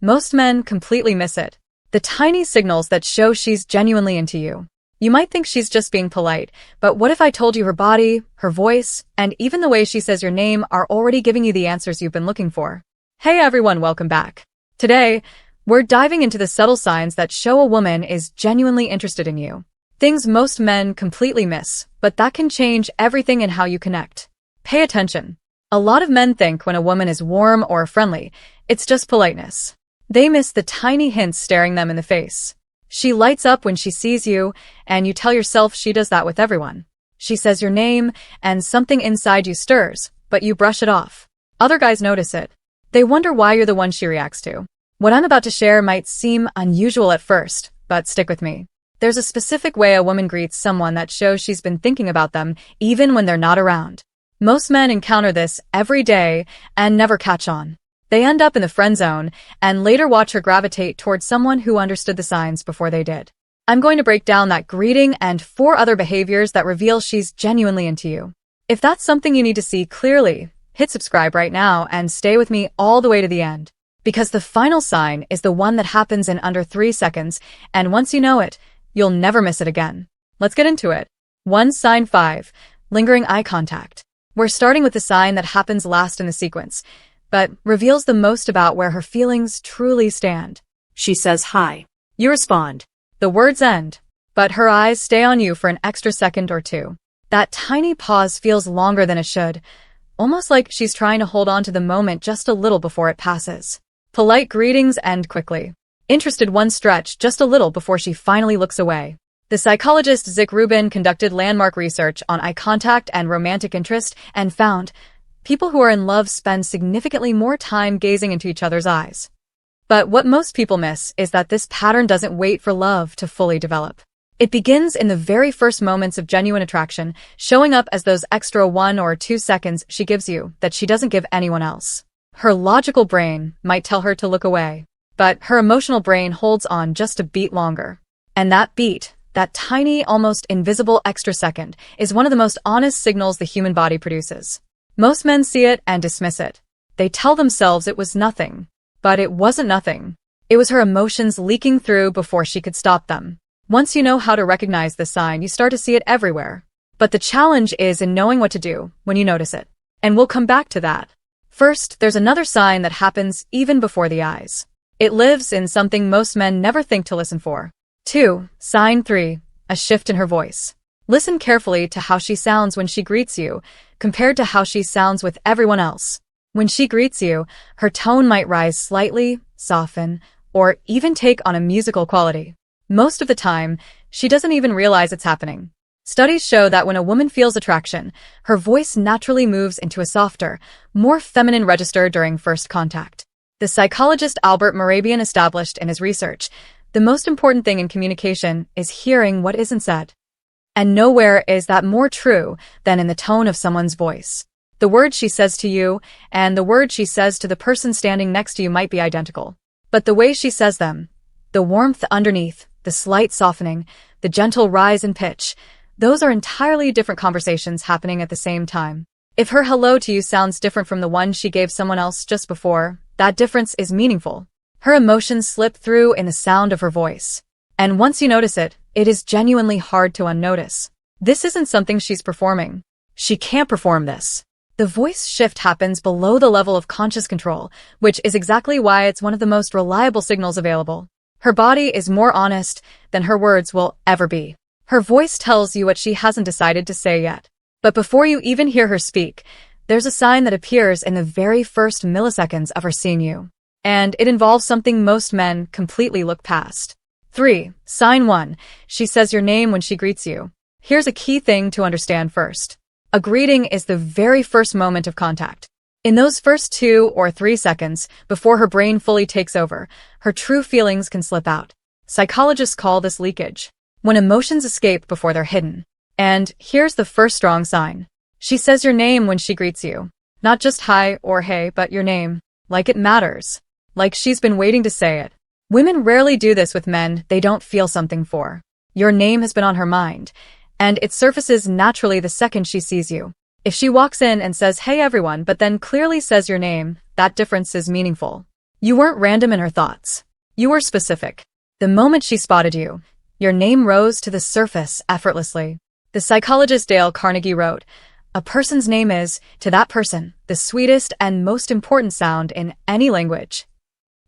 Most men completely miss it. The tiny signals that show she's genuinely into you. You might think she's just being polite, but what if I told you her body, her voice, and even the way she says your name are already giving you the answers you've been looking for? Hey everyone, welcome back. Today, we're diving into the subtle signs that show a woman is genuinely interested in you. Things most men completely miss, but that can change everything in how you connect. Pay attention. A lot of men think when a woman is warm or friendly, it's just politeness. They miss the tiny hints staring them in the face. She lights up when she sees you, and you tell yourself she does that with everyone. She says your name, and something inside you stirs, but you brush it off. Other guys notice it. They wonder why you're the one she reacts to. What I'm about to share might seem unusual at first, but stick with me. There's a specific way a woman greets someone that shows she's been thinking about them, even when they're not around. Most men encounter this every day and never catch on. They end up in the friend zone and later watch her gravitate towards someone who understood the signs before they did. I'm going to break down that greeting and 4 other behaviors that reveal she's genuinely into you. If that's something you need to see clearly, hit subscribe right now and stay with me all the way to the end. Because the final sign is the one that happens in under 3 seconds, and once you know it, you'll never miss it again. Let's get into it. Sign 5. Lingering eye contact. We're starting with the sign that happens last in the sequence, but reveals the most about where her feelings truly stand. She says hi. You respond. The words end, but her eyes stay on you for an extra second or two. That tiny pause feels longer than it should, almost like she's trying to hold on to the moment just a little before it passes. Polite greetings end quickly. Interested ones stretch just a little before she finally looks away. The psychologist Zick Rubin conducted landmark research on eye contact and romantic interest and found people who are in love spend significantly more time gazing into each other's eyes. But what most people miss is that this pattern doesn't wait for love to fully develop. It begins in the very first moments of genuine attraction, showing up as those extra 1 or 2 seconds she gives you that she doesn't give anyone else. Her logical brain might tell her to look away, but her emotional brain holds on just a beat longer. And that beat, that tiny, almost invisible extra second, is one of the most honest signals the human body produces. Most men see it and dismiss it. They tell themselves it was nothing. But it wasn't nothing. It was her emotions leaking through before she could stop them. Once you know how to recognize the sign, you start to see it everywhere. But the challenge is in knowing what to do when you notice it. And we'll come back to that. First, there's another sign that happens even before the eyes. It lives in something most men never think to listen for. Sign 3. A shift in her voice. Listen carefully to how she sounds when she greets you, compared to how she sounds with everyone else. When she greets you, her tone might rise slightly, soften, or even take on a musical quality. Most of the time, she doesn't even realize it's happening. Studies show that when a woman feels attraction, her voice naturally moves into a softer, more feminine register during first contact. The psychologist Albert Morabian established in his research, the most important thing in communication is hearing what isn't said. And nowhere is that more true than in the tone of someone's voice. The words she says to you and the words she says to the person standing next to you might be identical. But the way she says them, the warmth underneath, the slight softening, the gentle rise in pitch, those are entirely different conversations happening at the same time. If her hello to you sounds different from the one she gave someone else just before, that difference is meaningful. Her emotions slip through in the sound of her voice. And once you notice it, it is genuinely hard to unnotice. This isn't something she's performing. She can't perform this. The voice shift happens below the level of conscious control, which is exactly why it's one of the most reliable signals available. Her body is more honest than her words will ever be. Her voice tells you what she hasn't decided to say yet. But before you even hear her speak, there's a sign that appears in the very first milliseconds of her seeing you. And it involves something most men completely look past. Sign 1. She says your name when she greets you. Here's a key thing to understand first. A greeting is the very first moment of contact. In those first 2 or 3 seconds, before her brain fully takes over, her true feelings can slip out. Psychologists call this leakage. When emotions escape before they're hidden. And here's the first strong sign. She says your name when she greets you. Not just hi or hey, but your name. Like it matters. Like she's been waiting to say it. Women rarely do this with men they don't feel something for. Your name has been on her mind, and it surfaces naturally the second she sees you. If she walks in and says, hey everyone, but then clearly says your name, that difference is meaningful. You weren't random in her thoughts. You were specific. The moment she spotted you, your name rose to the surface effortlessly. The psychologist Dale Carnegie wrote, "A person's name is, to that person, the sweetest and most important sound in any language."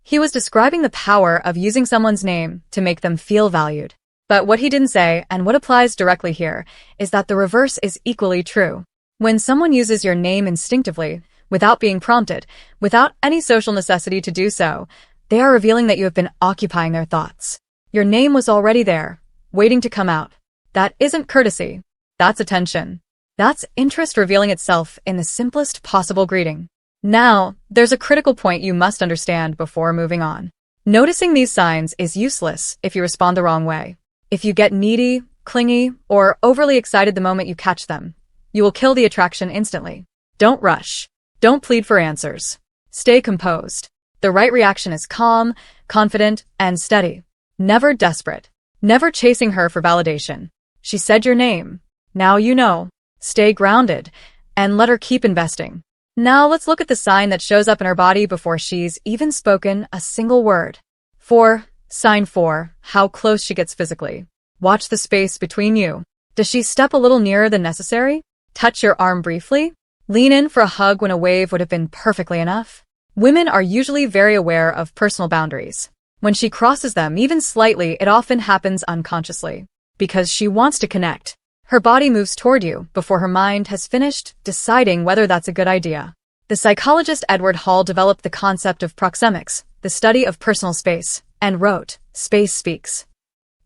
He was describing the power of using someone's name to make them feel valued. But what he didn't say, and what applies directly here, is that the reverse is equally true. When someone uses your name instinctively, without being prompted, without any social necessity to do so, they are revealing that you have been occupying their thoughts. Your name was already there, waiting to come out. That isn't courtesy. That's attention. That's interest revealing itself in the simplest possible greeting. Now, there's a critical point you must understand before moving on. Noticing these signs is useless if you respond the wrong way. If you get needy, clingy, or overly excited the moment you catch them, you will kill the attraction instantly. Don't rush. Don't plead for answers. Stay composed. The right reaction is calm, confident, and steady. Never desperate. Never chasing her for validation. She said your name. Now you know. Stay grounded, and let her keep investing. Now let's look at the sign that shows up in her body before she's even spoken a single word. 4. Sign 4. How close she gets physically. Watch the space between you. Does she step a little nearer than necessary? Touch your arm briefly? Lean in for a hug when a wave would have been perfectly enough? Women are usually very aware of personal boundaries. When she crosses them even slightly, it often happens unconsciously. Because she wants to connect. Her body moves toward you before her mind has finished deciding whether that's a good idea. The psychologist Edward Hall developed the concept of proxemics, the study of personal space, and wrote, "Space speaks."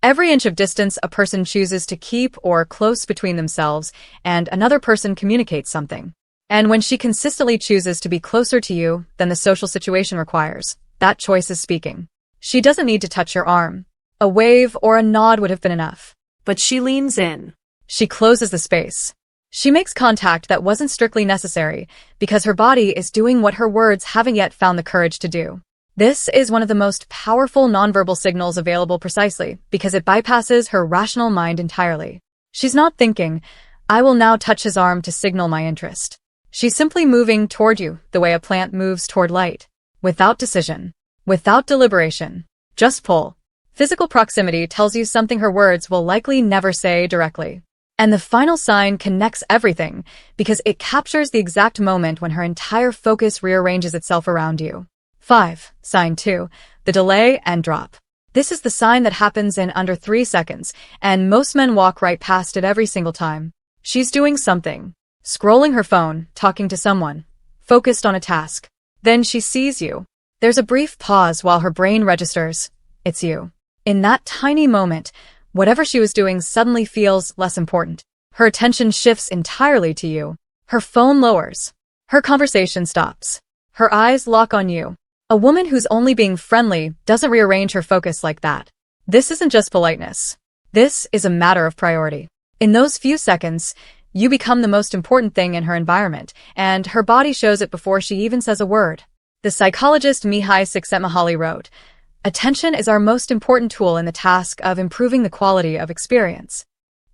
Every inch of distance a person chooses to keep or close between themselves and another person communicates something. And when she consistently chooses to be closer to you than the social situation requires, that choice is speaking. She doesn't need to touch your arm. A wave or a nod would have been enough. But she leans in. She closes the space. She makes contact that wasn't strictly necessary because her body is doing what her words haven't yet found the courage to do. This is one of the most powerful nonverbal signals available precisely because it bypasses her rational mind entirely. She's not thinking, "I will now touch his arm to signal my interest." She's simply moving toward you the way a plant moves toward light. Without decision. Without deliberation. Just pull. Physical proximity tells you something her words will likely never say directly. And the final sign connects everything because it captures the exact moment when her entire focus rearranges itself around you. 5. Sign 2. The delay and drop. This is the sign that happens in under 3 seconds, and most men walk right past it every single time. She's doing something. Scrolling her phone, talking to someone. Focused on a task. Then she sees you. There's a brief pause while her brain registers. It's you. In that tiny moment, whatever she was doing suddenly feels less important. Her attention shifts entirely to you. Her phone lowers. Her conversation stops. Her eyes lock on you. A woman who's only being friendly doesn't rearrange her focus like that. This isn't just politeness. This is a matter of priority. In those few seconds, you become the most important thing in her environment, and her body shows it before she even says a word. The psychologist Mihai Csikszentmihalyi wrote, "Attention is our most important tool in the task of improving the quality of experience."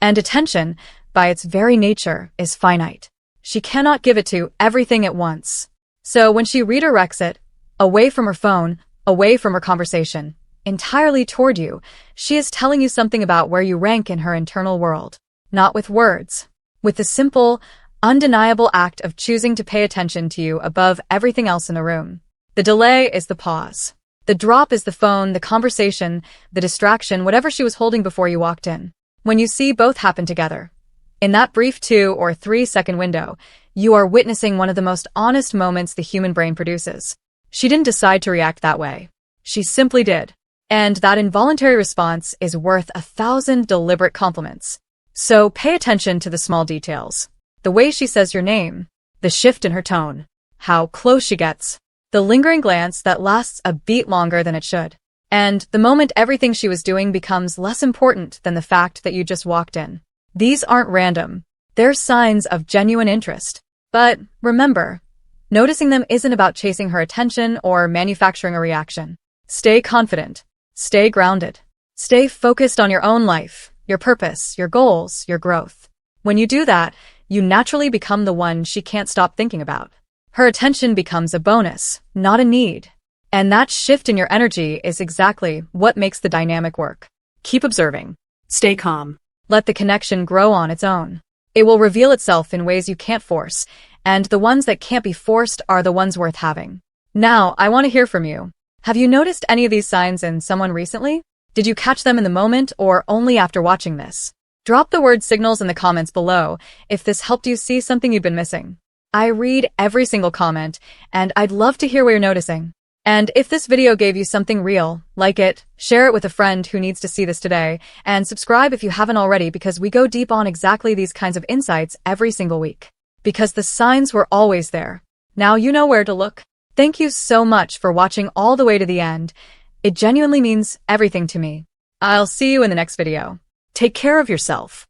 And attention, by its very nature, is finite. She cannot give it to everything at once. So when she redirects it, away from her phone, away from her conversation, entirely toward you, she is telling you something about where you rank in her internal world. Not with words. With the simple, undeniable act of choosing to pay attention to you above everything else in the room. The delay is the pause. The drop is the phone, the conversation, the distraction, whatever she was holding before you walked in. When you see both happen together, in that brief 2 or 3 second window, you are witnessing one of the most honest moments the human brain produces. She didn't decide to react that way. She simply did. And that involuntary response is worth 1,000 deliberate compliments. So pay attention to the small details. The way she says your name, the shift in her tone, how close she gets, the lingering glance that lasts a beat longer than it should. And the moment everything she was doing becomes less important than the fact that you just walked in. These aren't random. They're signs of genuine interest. But remember, noticing them isn't about chasing her attention or manufacturing a reaction. Stay confident. Stay grounded. Stay focused on your own life, your purpose, your goals, your growth. When you do that, you naturally become the one she can't stop thinking about. Her attention becomes a bonus, not a need. And that shift in your energy is exactly what makes the dynamic work. Keep observing. Stay calm. Let the connection grow on its own. It will reveal itself in ways you can't force, and the ones that can't be forced are the ones worth having. Now, I want to hear from you. Have you noticed any of these signs in someone recently? Did you catch them in the moment or only after watching this? Drop the word signals in the comments below if this helped you see something you've been missing. I read every single comment, and I'd love to hear what you're noticing. And if this video gave you something real, like it, share it with a friend who needs to see this today, and subscribe if you haven't already because we go deep on exactly these kinds of insights every single week. Because the signs were always there. Now you know where to look. Thank you so much for watching all the way to the end. It genuinely means everything to me. I'll see you in the next video. Take care of yourself.